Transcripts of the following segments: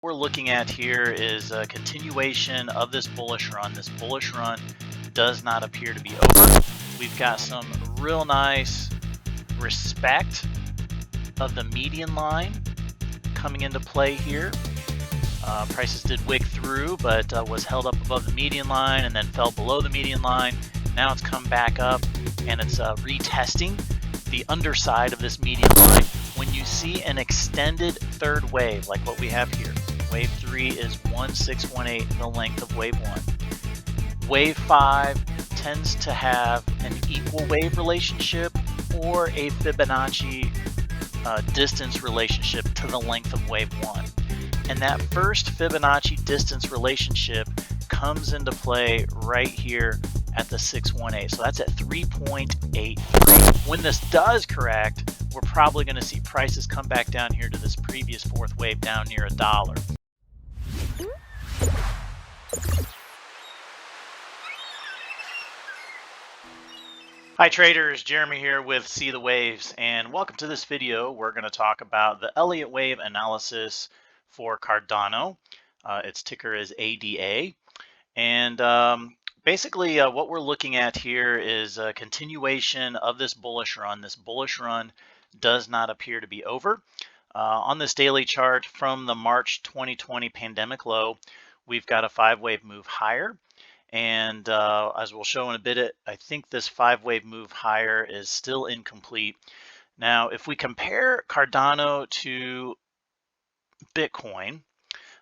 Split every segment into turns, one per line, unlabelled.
We're looking at here is a continuation of this bullish run. This bullish run does not appear to be over. We've got some real nice respect of the median line coming into play here. Prices did wick through, but was held up above the median line and then fell below the median line. Now it's come back up and it's retesting the underside of this median line. When you see an extended third wave, like what we have here, wave 3 is 1618, the length of wave 1. Wave 5 tends to have an equal wave relationship or a Fibonacci distance relationship to the length of wave 1. And that first Fibonacci distance relationship comes into play right here at the 618. So that's at 3.83. When this does correct, we're probably going to see prices come back down here to this previous fourth wave down near $1. Hi traders, Jeremy here with See the Waves, and welcome to this video. We're going to talk about the Elliott Wave analysis for Cardano. Its ticker is ADA. And basically what we're looking at here is a continuation of this bullish run. This bullish run does not appear to be over. On this daily chart from the March 2020 pandemic low, we've got a 5-wave move higher. And as we'll show in a bit, I think this 5-wave move higher is still incomplete. Now, if we compare Cardano to Bitcoin,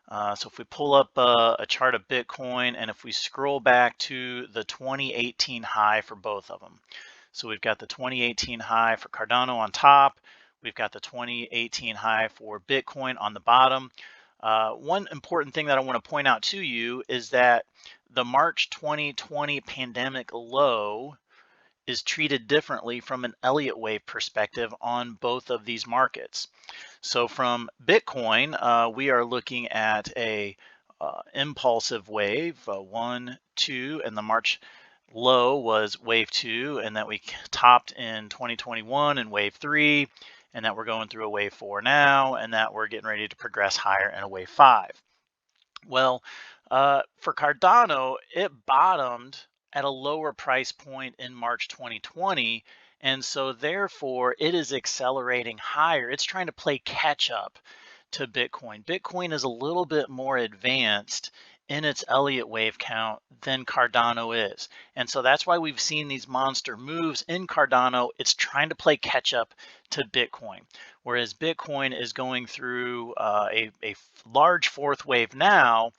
so if we pull up a chart of Bitcoin and if we scroll back to the 2018 high for both of them. So we've got the 2018 high for Cardano on top. We've got the 2018 high for Bitcoin on the bottom. One important thing that I want to point out to you is that the March 2020 pandemic low is treated differently from an Elliott Wave perspective on both of these markets. So from Bitcoin, we are looking at a impulsive wave, 1, 2, and the March low was wave 2, and that we topped in 2021 in wave 3, and that we're going through a wave 4 now, and that we're getting ready to progress higher in a wave 5. Well, for Cardano, it bottomed at a lower price point in March 2020, and so therefore it is accelerating higher. It's trying to play catch up to Bitcoin. Bitcoin is a little bit more advanced in its Elliott Wave count than Cardano is. And so that's why we've seen these monster moves in Cardano. It's trying to play catch up to Bitcoin, whereas Bitcoin is going through a large fourth wave now.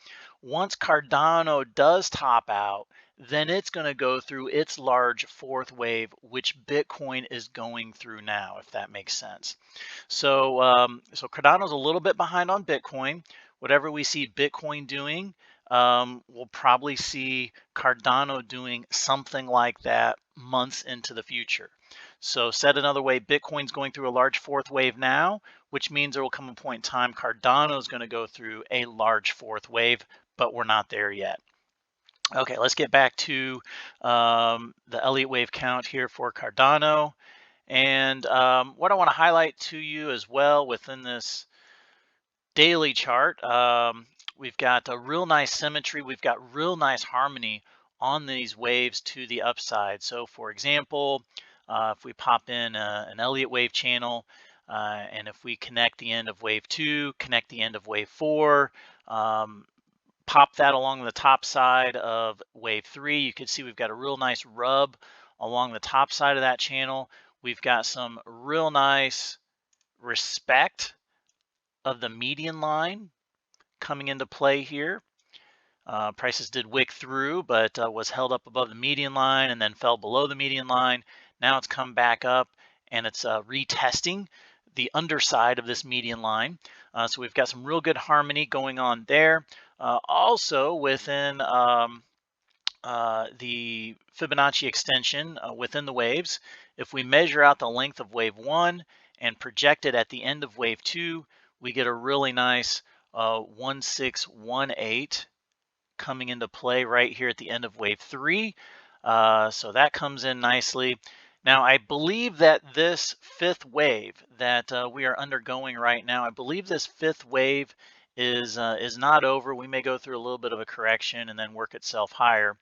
Once Cardano does top out, then it's going to go through its large fourth wave, which Bitcoin is going through now, if that makes sense. So, so Cardano's a little bit behind on Bitcoin. Whatever we see Bitcoin doing, we'll probably see Cardano doing something like that months into the future. So said another way, Bitcoin's going through a large fourth wave now, which means there will come a point in time Cardano is going to go through a large fourth wave, but we're not there yet. Okay, let's get back to the Elliott Wave count here for Cardano. And what I want to highlight to you as well within this daily chart, we've got a real nice symmetry. We've got real nice harmony on these waves to the upside. So for example, if we pop in an Elliott Wave channel, and if we connect the end of wave 2, connect the end of wave 4, pop that along the top side of wave 3, you can see we've got a real nice rub along the top side of that channel. We've got some real nice respect of the median line coming into play here. Prices did wick through, but was held up above the median line and then fell below the median line. Now it's come back up and it's retesting the underside of this median line. So we've got some real good harmony going on there. Also within the Fibonacci extension within the waves, if we measure out the length of wave 1 and project it at the end of wave 2, we get a really nice 1618 coming into play right here at the end of wave 3. So that comes in nicely. Now, I believe that this fifth wave that we are undergoing right now, I believe this fifth wave is not over. We may go through a little bit of a correction and then work itself higher.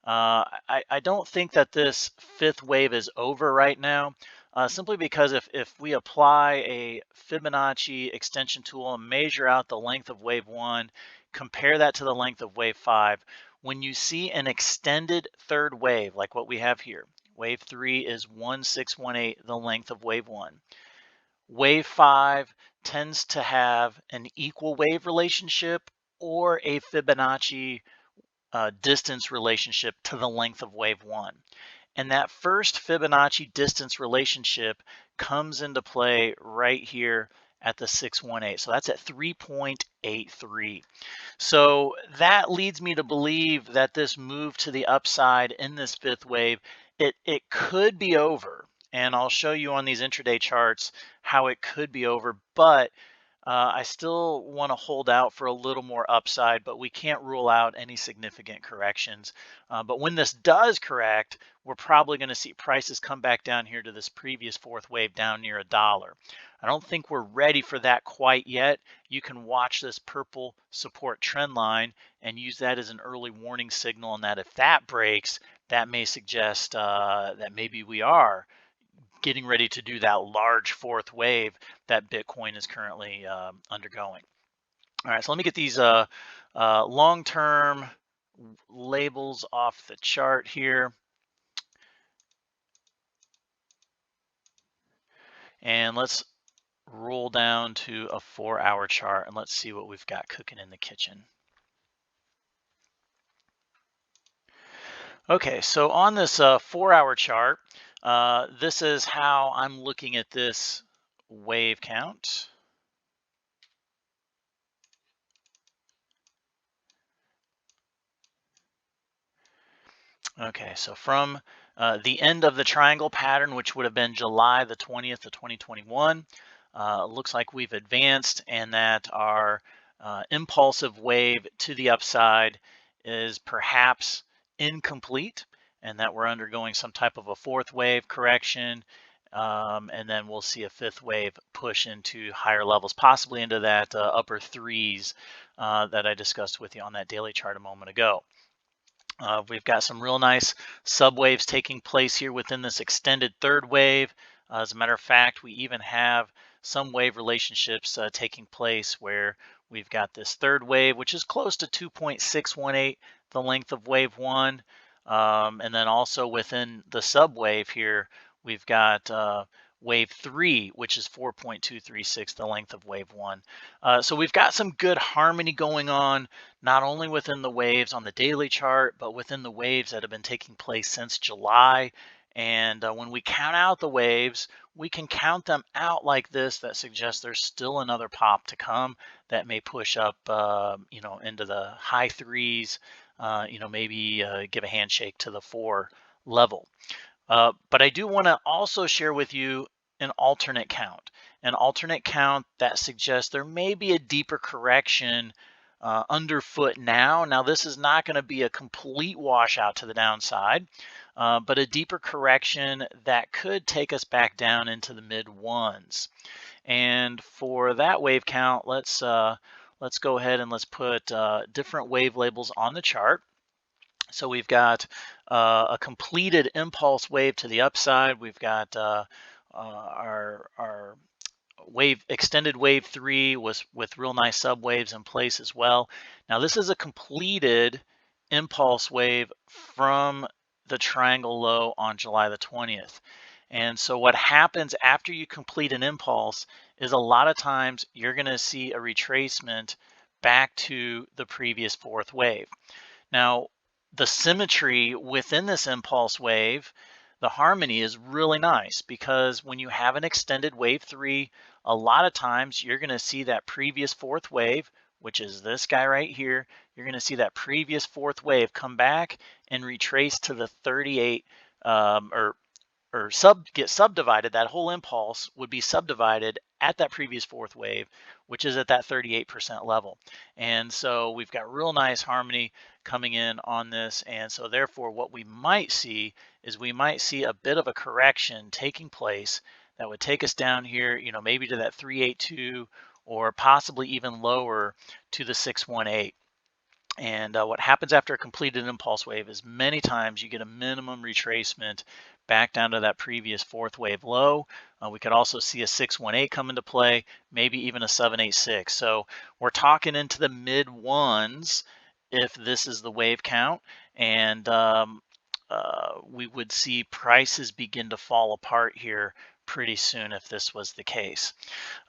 I don't think that this fifth wave is over right now, simply because if we apply a Fibonacci extension tool and measure out the length of wave 1, compare that to the length of wave 5, when you see an extended third wave, like what we have here, wave 3 is 1618, the length of wave 1. Wave 5 tends to have an equal wave relationship or a Fibonacci distance relationship to the length of wave 1. And that first Fibonacci distance relationship comes into play right here at the 618. So that's at 3.83. So that leads me to believe that this move to the upside in this fifth wave, it could be over. And I'll show you on these intraday charts how it could be over, but I still want to hold out for a little more upside, but we can't rule out any significant corrections. But when this does correct, we're probably going to see prices come back down here to this previous fourth wave down near $1. I don't think we're ready for that quite yet. You can watch this purple support trend line and use that as an early warning signal, and that if that breaks, that may suggest that maybe we are getting ready to do that large fourth wave that Bitcoin is currently undergoing. All right, so let me get these long-term labels off the chart here. And let's roll down to a 4-hour chart and let's see what we've got cooking in the kitchen. Okay, so on this 4-hour chart, this is how I'm looking at this wave count. Okay, so from the end of the triangle pattern, which would have been July the 20th of 2021, looks like we've advanced and that our impulsive wave to the upside is perhaps incomplete and that we're undergoing some type of a fourth wave correction. And then we'll see a fifth wave push into higher levels, possibly into that upper threes that I discussed with you on that daily chart a moment ago. We've got some real nice subwaves taking place here within this extended third wave. As a matter of fact, we even have some wave relationships taking place where we've got this third wave, which is close to 2.618, the length of wave 1. And then also within the subwave here, we've got wave 3, which is 4.236, the length of wave 1. So we've got some good harmony going on, not only within the waves on the daily chart, but within the waves that have been taking place since July. And when we count out the waves, we can count them out like this. That suggests there's still another pop to come that may push up, into the high threes, maybe give a handshake to the 4 level. But I do want to also share with you an alternate count that suggests there may be a deeper correction underfoot now. Now, this is not going to be a complete washout to the downside, but a deeper correction that could take us back down into the mid ones. And for that wave count, let's go ahead and let's put different wave labels on the chart. So we've got a completed impulse wave to the upside. We've got our wave extended wave 3 with real nice subwaves in place as well. Now this is a completed impulse wave from the triangle low on July the 20th. And so what happens after you complete an impulse is a lot of times you're going to see a retracement back to the previous fourth wave. Now, the symmetry within this impulse wave, the harmony is really nice because when you have an extended wave 3, a lot of times you're going to see that previous fourth wave, which is this guy right here. You're going to see that previous fourth wave come back and retrace to the 38 get subdivided. That whole impulse would be subdivided at that previous fourth wave, which is at that 38% level. And so we've got real nice harmony coming in on this. And so therefore what we might see is we might see a bit of a correction taking place that would take us down here, maybe to that 382 or possibly even lower to the 618. And what happens after a completed impulse wave is many times you get a minimum retracement back down to that previous fourth wave low. We could also see a 618 come into play, maybe even a 786. So we're talking into the mid ones if this is the wave count, and we would see prices begin to fall apart here pretty soon if this was the case.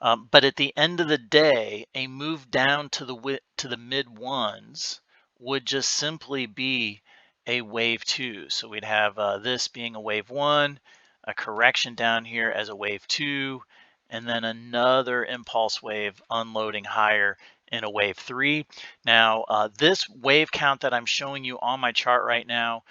But at the end of the day, a move down to the mid ones would just simply be a wave two. So we'd have this being a wave one, a correction down here as a wave two, and then another impulse wave unloading higher in a wave three. Now, this wave count that I'm showing you on my chart right now,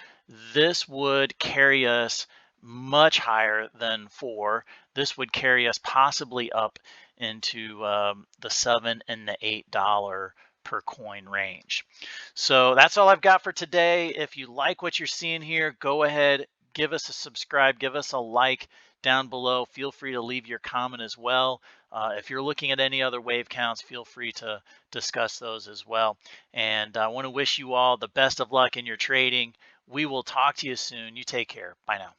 this would carry us much higher than 4. This would carry us possibly up into the $7 and the $8 per coin range. So that's all I've got for today. If you like what you're seeing here, go ahead, give us a subscribe, give us a like down below. Feel free to leave your comment as well. If you're looking at any other wave counts, feel free to discuss those as well. And I want to wish you all the best of luck in your trading. We will talk to you soon. You take care. Bye now.